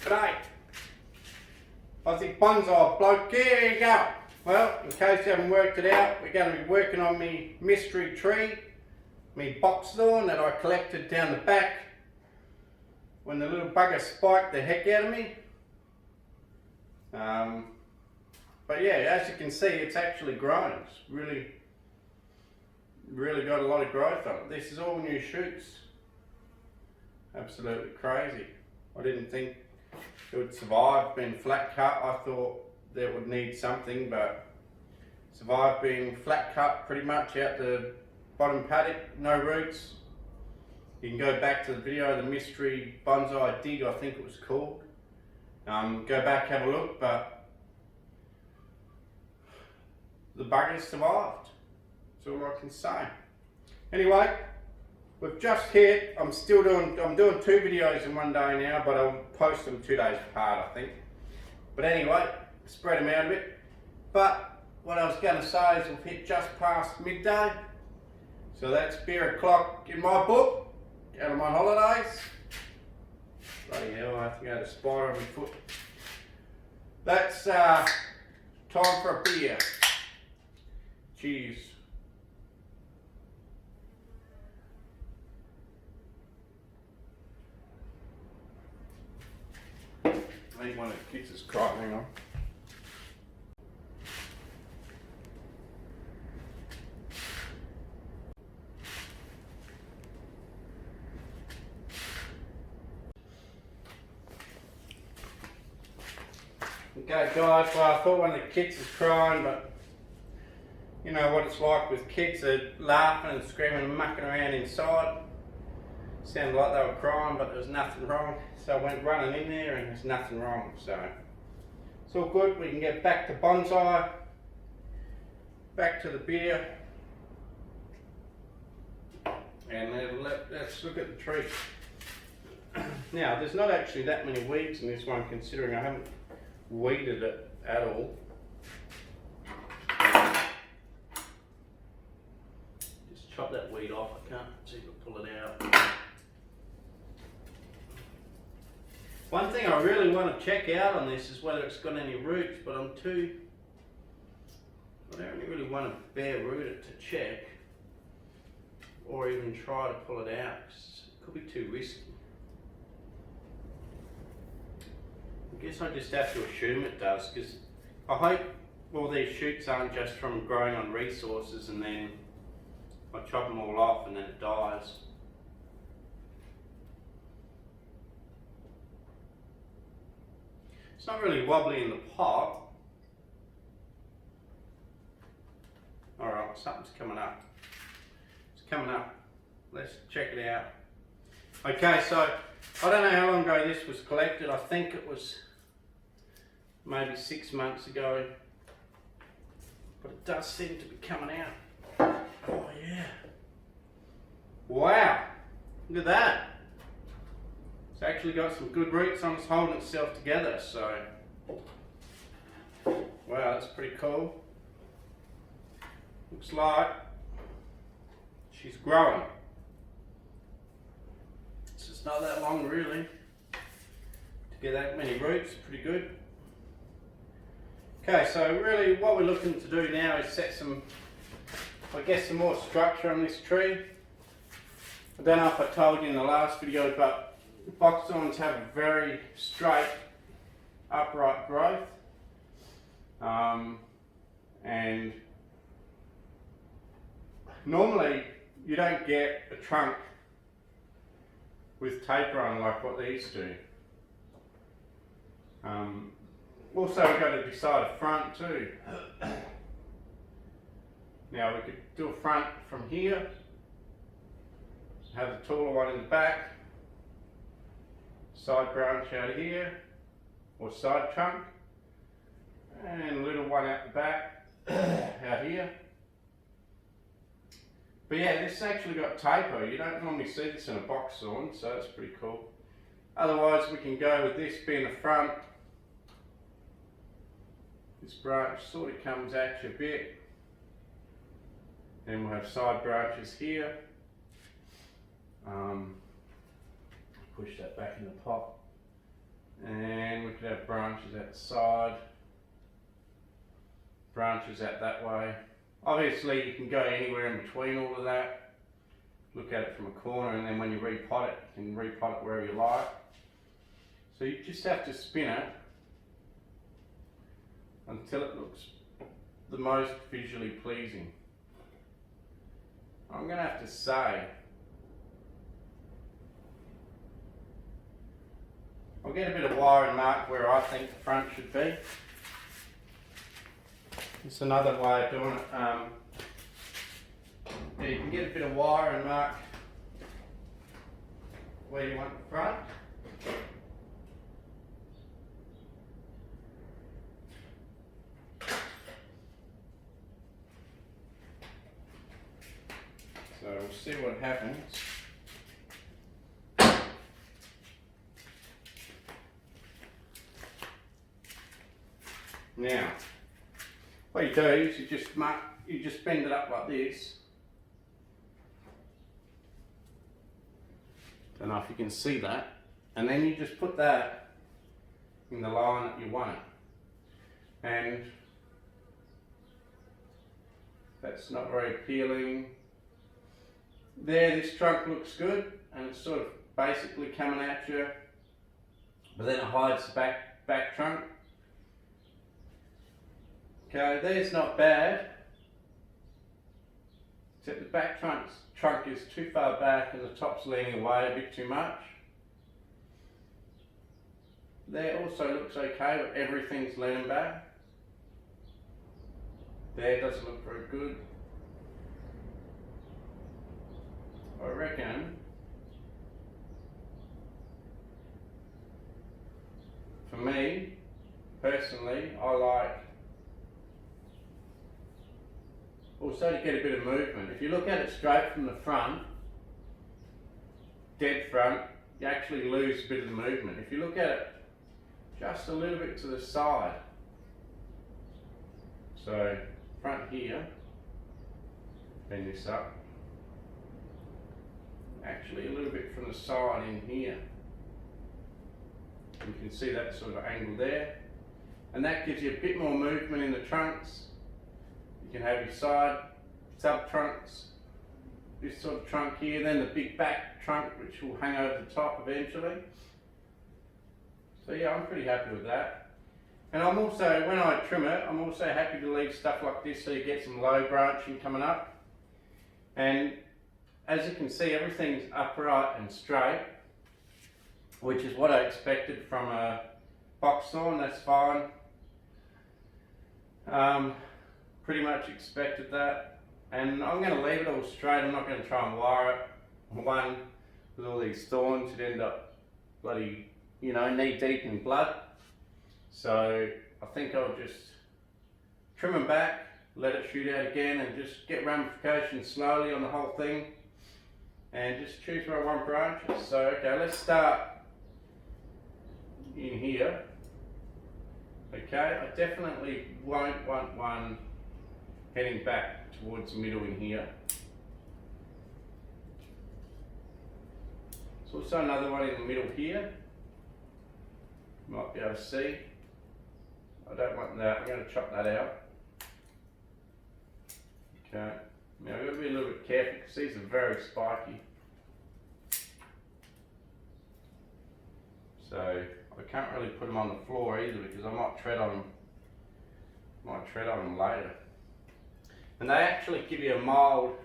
G'day, Aussie Bonsai Bloke, here you go. Well, in case you haven't worked it out, we're going to be working on me mystery tree, me Boxthorne that I collected down the back when the little bugger spiked the heck out of me. But yeah, as you can see, it's actually grown. It's really got a lot of growth on it. This is all new shoots. Absolutely crazy. I didn't think it would survive being flat cut. I thought that would need something, but survived being flat cut pretty much out the bottom paddock, no roots. You can go back to the video, the mystery bonsai dig, I think it was called. Go back, have a look, but the buggers survived. That's all I can say. Anyway, we've just hit, I'm doing 2 videos in one day now, but I'll post them 2 days apart, I think. But anyway, spread them out a bit. But what I was going to say is we've hit just past midday. So that's beer o'clock in my book, out of my holidays. Bloody hell, I think I had a spider on my foot. That's time for a beer. Cheers. I think one of the kids is crying, hang on. Okay guys, well I thought one of the kids was crying, but you know what it's like with kids, they're laughing and screaming and mucking around inside. Sounded like they were crying, but there was nothing wrong. So I went running in there and there's nothing wrong. So it's all good. We can get back to bonsai, back to the beer, and let's look at the tree. Now, there's not actually that many weeds in this one, considering I haven't weeded it at all. Just chop that weed off. I can't see if I pull it out. One thing I really want to check out on this is whether it's got any roots, but I don't really want to bare root it to check, or even try to pull it out, 'cause it could be too risky. I guess I just have to assume it does, because I hope all these shoots aren't just from growing on resources and then I chop them all off and then it dies. It's not really wobbly in the pot. Alright, something's coming up. It's coming up. Let's check it out. Okay, so I don't know how long ago this was collected. I think it was maybe 6 months ago. But it does seem to be coming out. Oh yeah. Wow. Look at that. It's actually got some good roots on, it's holding itself together, so wow, that's pretty cool. Looks like she's growing. It's just not that long really to get that many roots, pretty good. Okay, so really what we're looking to do now is set some, I guess, some more structure on this tree. I don't know if I told you in the last video, but Boxthorns have a very straight, upright growth, and normally you don't get a trunk with taper on like what these do. Also we've got to decide a front too. Now we could do a front from here, have the taller one in the back, side branch out of here, or side trunk, and a little one out the back, out here. But yeah, this actually got taper. You don't normally see this in a Boxthorne, so that's pretty cool. Otherwise we can go with this being the front. This branch sort of comes at you a bit. Then we'll have side branches here. Push that back in the pot. And we could have branches out the side, branches out that way. Obviously you can go anywhere in between all of that. Look at it from a corner, and then when you repot it, you can repot it wherever you like. So you just have to spin it until it looks the most visually pleasing. I'm going to have to say, I'll get a bit of wire and mark where I think the front should be. It's another way of doing it. Yeah, you can get a bit of wire and mark where you want the front. So we'll see what happens. Now, what you do is you just bend it up like this. Don't know if you can see that. And then you just put that in the line that you want. And that's not very appealing. There, this trunk looks good, and it's sort of basically coming at you, but then it hides the back trunk. Okay, there's not bad, except the back trunk is too far back and the top's leaning away a bit too much. There also looks okay, but everything's leaning back. There doesn't look very good. I reckon for me personally, I like also to get a bit of movement. If you look at it straight from the front, dead front, you actually lose a bit of the movement. If you look at it just a little bit to the side, so front here, bend this up, actually a little bit from the side in here. You can see that sort of angle there, and that gives you a bit more movement in the trunks. You can have your side sub trunks, this sort of trunk here, then the big back trunk which will hang over the top eventually. So yeah, I'm pretty happy with that. And I'm also, when I trim it, I'm also happy to leave stuff like this so you get some low branching coming up. And as you can see, everything's upright and straight, which is what I expected from a Boxthorne. That's fine. Pretty much expected that. And I'm going to leave it all straight. I'm not going to try and wire it. One, with all these thorns, it'd end up bloody, you know, knee deep in blood. So I think I'll just trim them back, let it shoot out again, and just get ramifications slowly on the whole thing. And just choose where I want branches. So, okay, let's start in here. Okay, I definitely won't want one heading back towards the middle in here. There's also another one in the middle here. You might be able to see. I don't want that, I'm going to chop that out. Okay, now I've got to be a little bit careful because these are very spiky. So I can't really put them on the floor either because I might tread on them later. And they actually give you a mild,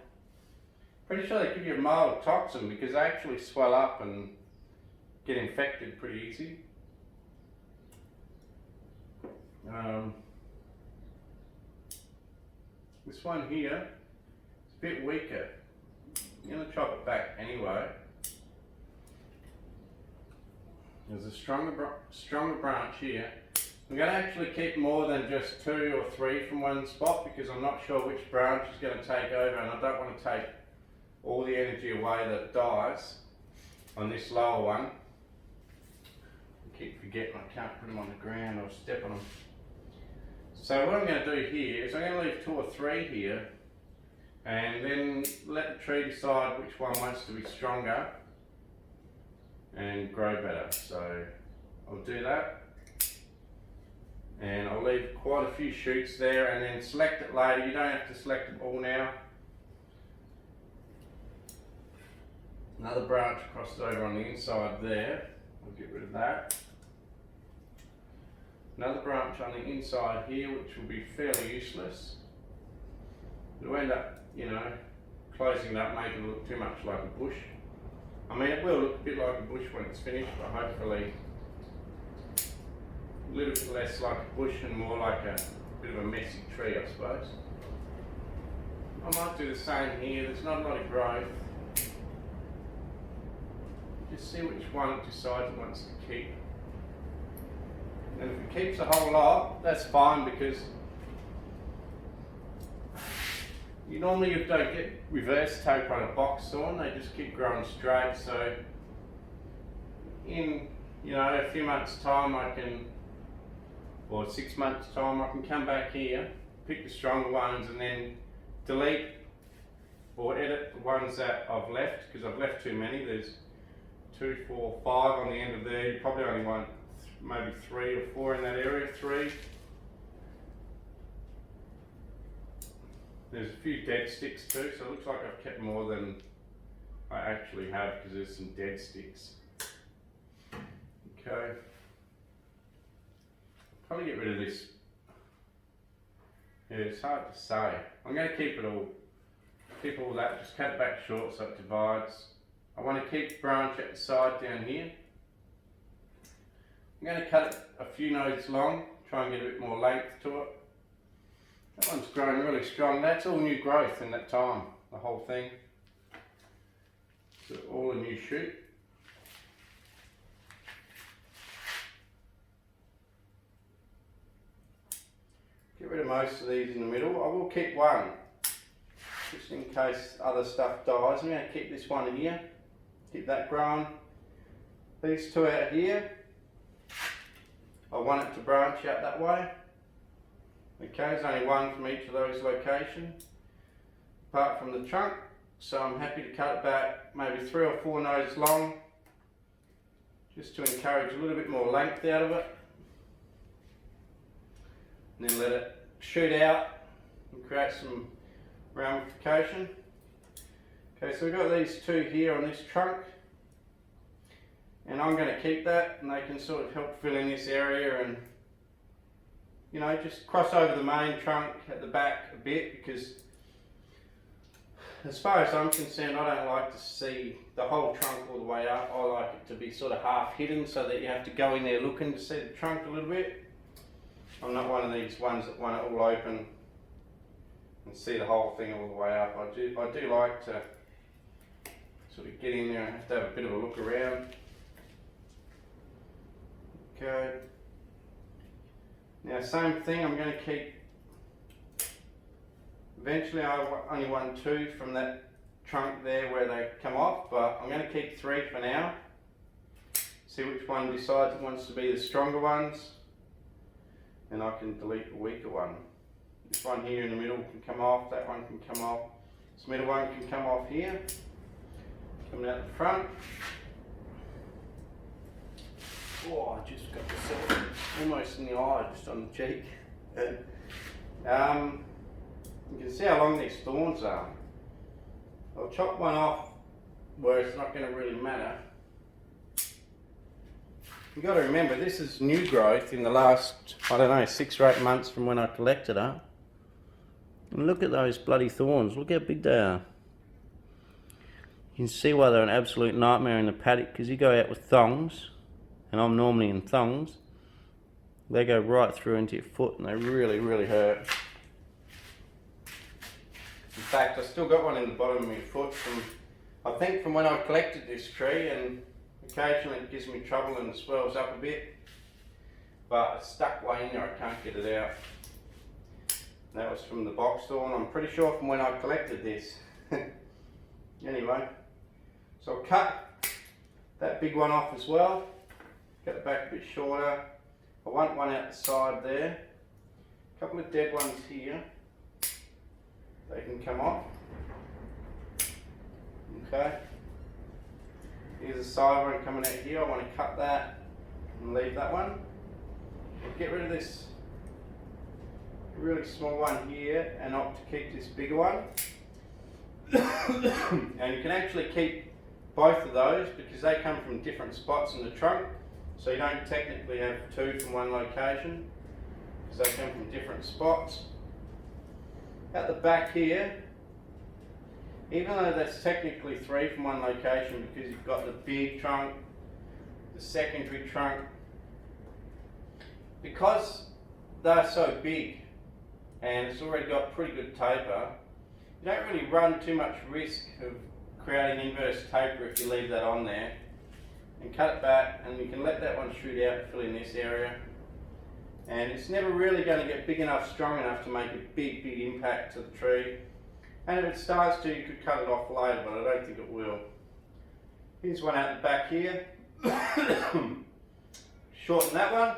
pretty sure they give you a mild toxin because they actually swell up and get infected pretty easy. This one here is a bit weaker. I'm going to chop it back anyway. There's a stronger branch here. I'm going to actually keep more than just 2 or 3 from one spot because I'm not sure which branch is going to take over, and I don't want to take all the energy away that it dies on this lower one. I keep forgetting I can't put them on the ground or step on them. So what I'm going to do here is I'm going to leave 2 or 3 here and then let the tree decide which one wants to be stronger and grow better. So I'll do that. And I'll leave quite a few shoots there and then select it later. You don't have to select it all now. Another branch crosses over on the inside there. I'll get rid of that. Another branch on the inside here, which will be fairly useless. It'll end up, you know, closing it up, making it look too much like a bush. I mean, it will look a bit like a bush when it's finished, but hopefully a little bit less like a bush and more like a bit of a messy tree, I suppose. I might do the same here. There's not a lot of growth. Just see which one it decides it wants to keep. And if it keeps a whole lot, that's fine, because you normally don't get reverse tape on a boxthorn. They just keep growing straight. So in, you know, a few months' time I can, or 6 months' time, I can come back here, pick the stronger ones, and then delete or edit the ones that I've left, because I've left too many. There's 2, 4, 5 on the end of there. You probably only want maybe 3 or 4 in that area. 3. There's a few dead sticks too, so it looks like I've kept more than I actually have, because there's some dead sticks. Okay. Probably get rid of this. Yeah, it's hard to say. I'm going to keep it all. Keep all that, just cut it back short so it divides. I want to keep the branch at the side down here. I'm going to cut it a few nodes long, try and get a bit more length to it. That one's growing really strong. That's all new growth in that time, the whole thing. So all a new shoot. Get rid of most of these in the middle. I will keep one, just in case other stuff dies. I'm going to keep this one here. Keep that growing. These 2 out here, I want it to branch out that way. Okay, there's only one from each of those locations, apart from the trunk. So I'm happy to cut it back maybe 3 or 4 nodes long, just to encourage a little bit more length out of it. And then let it shoot out and create some ramification. Okay, so we've got these 2 here on this trunk, and I'm going to keep that, and they can sort of help fill in this area, and you know, just cross over the main trunk at the back a bit, because as far as I'm concerned, I don't like to see the whole trunk all the way up. I like it to be sort of half hidden, so that you have to go in there looking to see the trunk a little bit. I'm not one of these ones that want it all open and see the whole thing all the way up. I do like to sort of get in there and have to have a bit of a look around. Okay. Now same thing, I'm going to keep, eventually I only want 2 from that trunk there where they come off, but I'm going to keep 3 for now. See which one decides it wants to be the stronger ones, and I can delete the weaker one. This one here in the middle can come off, that one can come off, this middle one can come off here, coming out the front. Oh, I just got myself almost in the eye, just on the cheek. You can see how long these thorns are. I'll chop one off where it's not going to really matter. You've got to remember, this is new growth in the last, I don't know, 6 or 8 months from when I collected her. And look at those bloody thorns, look how big they are. You can see why they're an absolute nightmare in the paddock, because you go out with thongs, and I'm normally in thongs, they go right through into your foot and they really, really hurt. In fact, I still got one in the bottom of my foot from, I think from when I collected this tree, and occasionally it gives me trouble and it swells up a bit, but it's stuck way in there, I can't get it out. That was from the Boxthorne, I'm pretty sure from when I collected this. Anyway, so I'll cut that big one off as well. Cut it back a bit shorter. I want one out the side there. A couple of dead ones here. They can come off. Okay. Here's a side one coming out here. I want to cut that. and leave that one. We'll get rid of this really small one here and opt to keep this bigger one. And you can actually keep both of those because they come from different spots in the trunk, so you don't technically have two from one location because they come from different spots. At the back here, even though that's technically three from one location because you've got the big trunk, the secondary trunk, because they're so big and it's already got pretty good taper, you don't really run too much risk of creating inverse taper if you leave that on there. And cut it back, and you can let that one shoot out and fill in this area. And it's never really going to get big enough, strong enough to make a big impact to the tree. And if it starts to, you could cut it off later, but I don't think it will. Here's one out the back here. Shorten that one.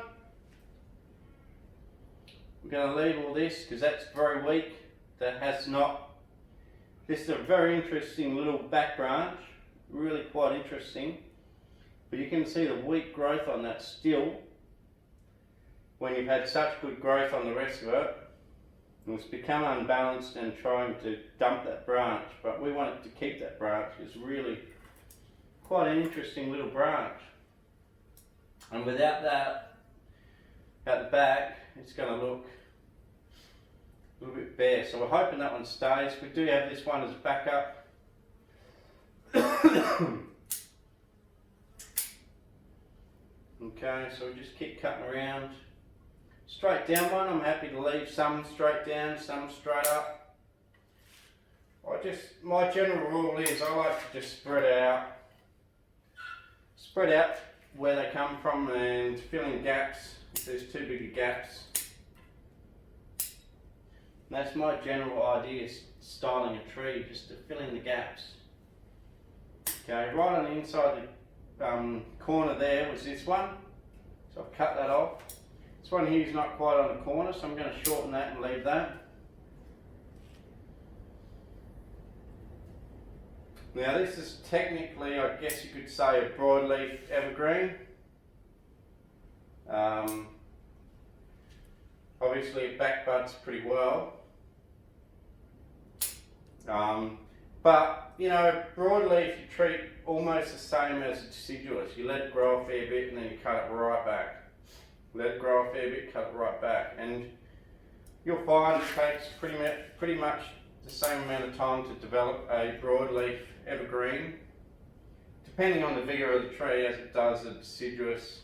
We're going to leave all this because that's very weak. That has not. This is a very interesting little back branch, really quite interesting. But you can see the weak growth on that still when you've had such good growth on the rest of it. And it's become unbalanced and trying to dump that branch, but we want it to keep that branch. It's really quite an interesting little branch. And without that at the back, it's going to look a little bit bare. So we're hoping that one stays. We do have this one as backup. Okay, so we just keep cutting around. Straight down one, I'm happy to leave some straight down, some straight up. My general rule is I like to just spread out where they come from and fill in gaps if there's too big of gaps. And that's my general idea, styling a tree, just to fill in the gaps. Okay, right on the inside the corner there was this one, so I've cut that off. This one here is not quite on the corner, so I'm going to shorten that and leave that. Now this is technically, I guess you could say, a broadleaf evergreen. Obviously it backbuds pretty well. But you know, broadleaf you treat almost the same as deciduous. You let it grow a fair bit and then you cut it right back. Let it grow a fair bit, cut it right back. And you'll find it takes pretty much the same amount of time to develop a broadleaf evergreen, depending on the vigour of the tree, as it does a deciduous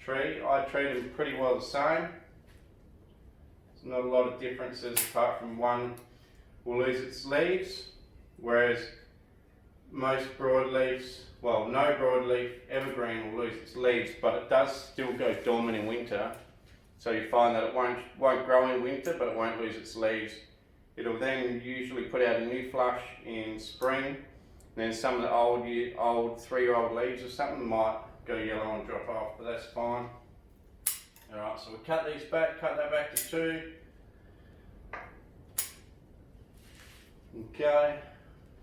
tree. I treat them pretty well the same. There's not a lot of differences apart from one will lose its leaves, whereas most broadleaves, well, no broadleaf evergreen will lose its leaves, but it does still go dormant in winter. So you find that it won't grow in winter, but it won't lose its leaves. It'll then usually put out a new flush in spring, and then some of the old 3-year-old leaves or something might go yellow and drop off, but that's fine. Alright, so we cut these back, cut that back to 2. Okay,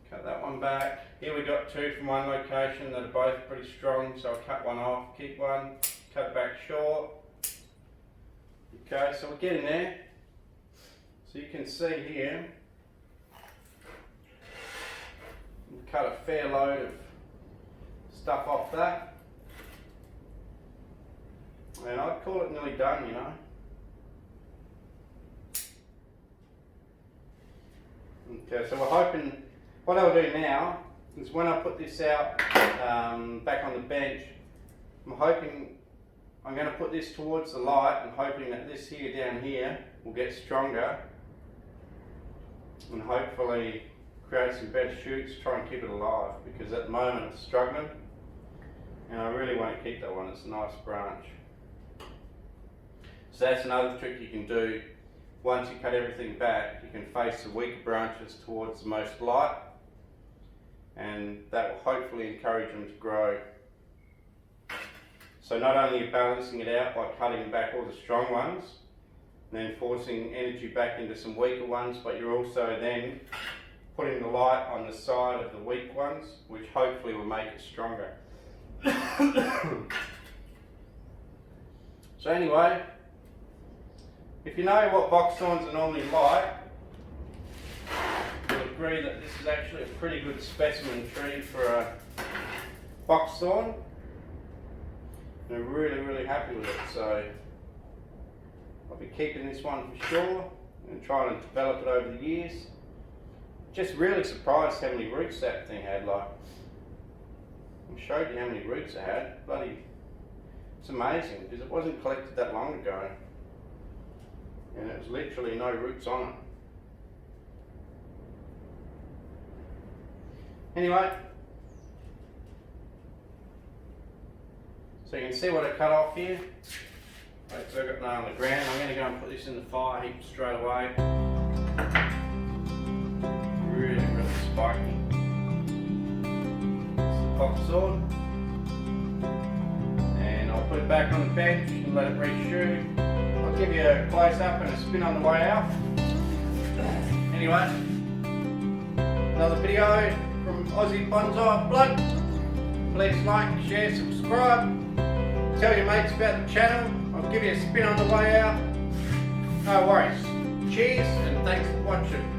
cut that one back. Here we got 2 from one location that are both pretty strong, so I'll cut one off, keep one, cut it back short. Okay, so we're getting there. So you can see here, we've cut a fair load of stuff off that. And I'd call it nearly done, you know. Okay, so we're hoping, what I'll do now is when I put this out back on the bench, I'm going to put this towards the light and hoping that this here down here will get stronger and hopefully create some better shoots, try and keep it alive, because at the moment it's struggling and I really want to keep that one. It's a nice branch. So that's another trick you can do. Once you cut everything back, you can face the weaker branches towards the most light, and that will hopefully encourage them to grow. So not only are you balancing it out by cutting back all the strong ones, and then forcing energy back into some weaker ones, but you're also then putting the light on the side of the weak ones, which hopefully will make it stronger. So anyway, if you know what Boxthorns are normally like, you'll agree that this is actually a pretty good specimen tree for a Boxthorne. And I'm really happy with it, so I'll be keeping this one for sure and trying to develop it over the years. Just really surprised how many roots that thing had. Like, I showed you how many roots it had. Bloody, it's amazing because it wasn't collected that long ago, and it was literally no roots on it. Anyway, so you can see what I cut off here. Right, so I've got none on the ground. I'm going to go and put this in the fire heap straight away. Really spiky. It's the Boxthorne. And I'll put it back on the bench and let it reshoot. I'll give you a close up and a spin on the way out. Anyway, another video from Aussie Bonsai Bloke. Please like, share, subscribe. Tell your mates about the channel. I'll give you a spin on the way out. No worries. Cheers and thanks for watching.